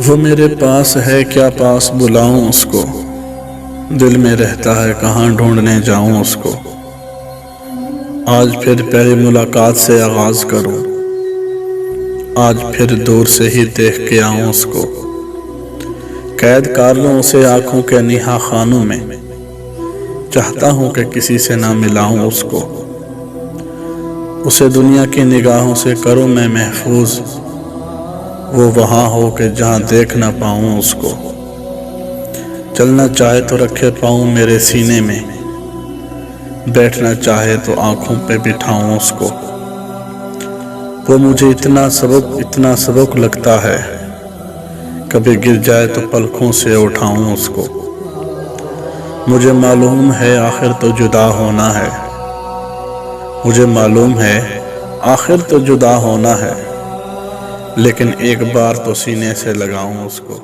وہ میرے پاس ہے کیا پاس بلاؤں اس کو، دل میں رہتا ہے کہاں ڈھونڈنے جاؤں اس کو۔ آج پھر پہلی ملاقات سے آغاز کروں، آج پھر دور سے ہی دیکھ کے آؤں اس کو۔ قید کر لوں اسے آنکھوں کے نہا خانوں میں، چاہتا ہوں کہ کسی سے نہ ملاؤں اس کو۔ اسے دنیا کی نگاہوں سے کروں میں محفوظ، وہ وہاں ہو کہ جہاں دیکھ نہ پاؤں اس کو۔ چلنا چاہے تو رکھے پاؤں میرے سینے میں، بیٹھنا چاہے تو آنکھوں پہ بٹھاؤں اس کو۔ وہ مجھے اتنا سبک لگتا ہے، کبھی گر جائے تو پلکوں سے اٹھاؤں اس کو۔ مجھے معلوم ہے آخر تو جدا ہونا ہے، مجھے معلوم ہے آخر تو جدا ہونا ہے، لیکن ایک بار تو سینے سے لگاؤں اس کو۔